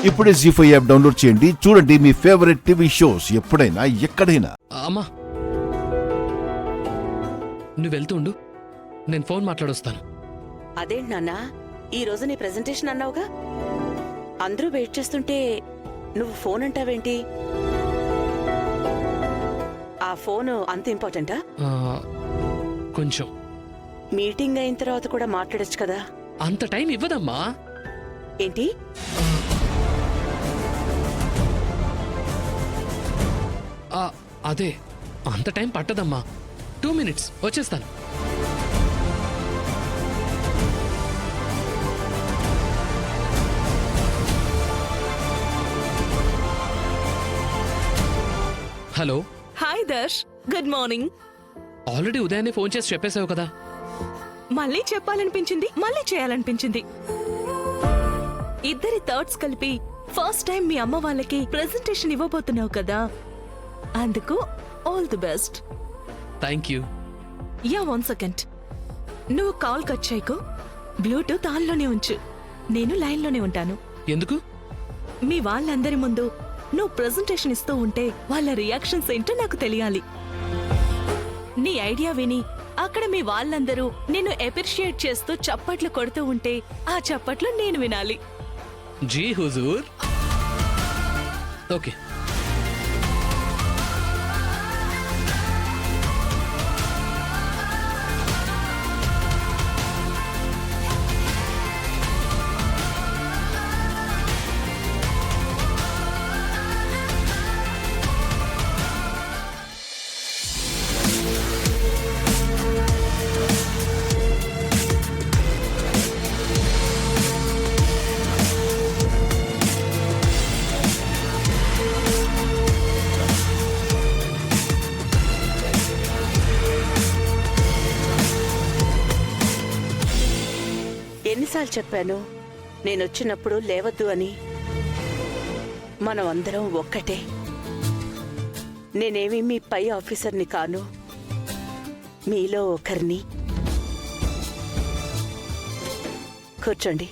ఇప్పుడే జీ5 app download చేయండి. చూడండి మీ ఫేవరెట్ టీవీ షోస్ ఎప్పుడైనా ఎక్కడైనా. అమ్మా నువ్వు వెళ్తూ ఉండు, నేను ఫోన్ మాట్లాడొస్తాను. అదేంటి నాన్నా, ఈ రోజు నీ ప్రెజెంటేషన్ అన్నావుగా? అందరూ వెయిట్ చేస్తుంటే నువ్వు ఫోన్ అంటావేంటి? ఆ ఫోను అంత ఇంపార్టెంటా? కొంచెం. మీటింగ్ అయిన తర్వాత కూడా మాట్లాడొచ్చు కదా. అంత టైం ఇవ్వదమ్మా. ఏంటి? అదే అంత టైం పట్టదమ్మా. 2 minutes వచ్చేస్తాను. Hello. Hi Darsh, good morning. Already ఉదయాన్నే ఫోన్ చేసి చెప్పేశావు కదా. మళ్ళీ చెప్పాలనిపించింది, మళ్ళీ చేయాలనిపించింది. ఇద్దరి థాట్స్ కలిపి ఫస్ట్ టైం మీ అమ్మ వాళ్ళకి ప్రెజెంటేషన్ ఇవ్వబోతున్నావు కదా, అందుకు all the best. Thank you. Yeah, 1 second. నువ్వు కాల్ కట్ చేయకు, బ్లూటూత్ ఆన్లోనే ఉంచు. నేను లైన్లోనే ఉంటాను. ఎందుకు? మీ వాళ్ళందరి ముందు నువ్వు ప్రెజెంటేషన్ ఇస్తూ ఉంటే వాళ్ళ రియాక్షన్స్ ఏంటో నాకు తెలియాలి. నీ ఐడియా విని అక్కడ మీ వాళ్ళందరూ నిన్ను అప్రిషియేట్ చేస్తూ చప్పట్లు కొడుతూ ఉంటే ఆ చప్పట్లు నేను వినాలి. జీ హుజూర్. ఓకే. ఎన్నిసార్లు చెప్పాను నేనొచ్చినప్పుడు లేవద్దు అని? మనం అందరం ఒక్కటే. నేనేమి మీ పై ఆఫీసర్ని కాను, మీలో ఒకరిని. కూర్చోండి.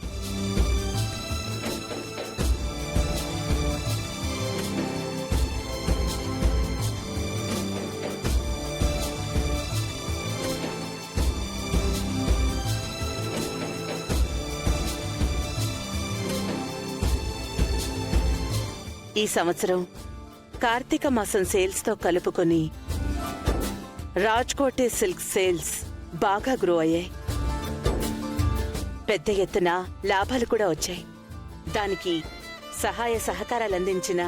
ఈ సంవత్సరం కార్తీక మాసం సేల్స్తో కలుపుకొని రాజ్కోటే సిల్క్ సేల్స్ బాగా గ్రో అయ్యాయి. పెద్ద ఎత్తున లాభాలు కూడా వచ్చాయి. దానికి సహాయ సహకారాలు అందించిన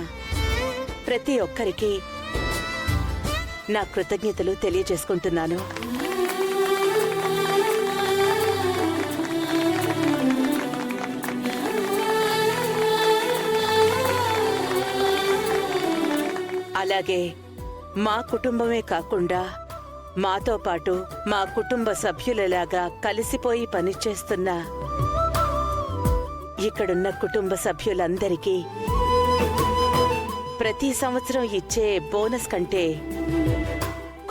ప్రతి ఒక్కరికి నా కృతజ్ఞతలు తెలియజేసుకుంటున్నాను. అలాగే మా కుటుంబమే కాకుండా మాతో పాటు మా కుటుంబ సభ్యులలాగా కలిసిపోయి పనిచేస్తున్న ఇక్కడున్న కుటుంబ సభ్యులందరికీ ప్రతి సంవత్సరం ఇచ్చే బోనస్ కంటే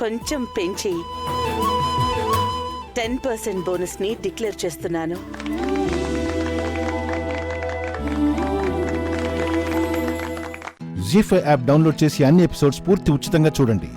కొంచెం పెంచి 10% బోనస్ ని డిక్లేర్ చేస్తున్నాను. జీ5 యాప్ డౌన్లోడ్ చేసి అన్ని ఎపిసోడ్స్ పూర్తి ఉచితంగా చూడండి.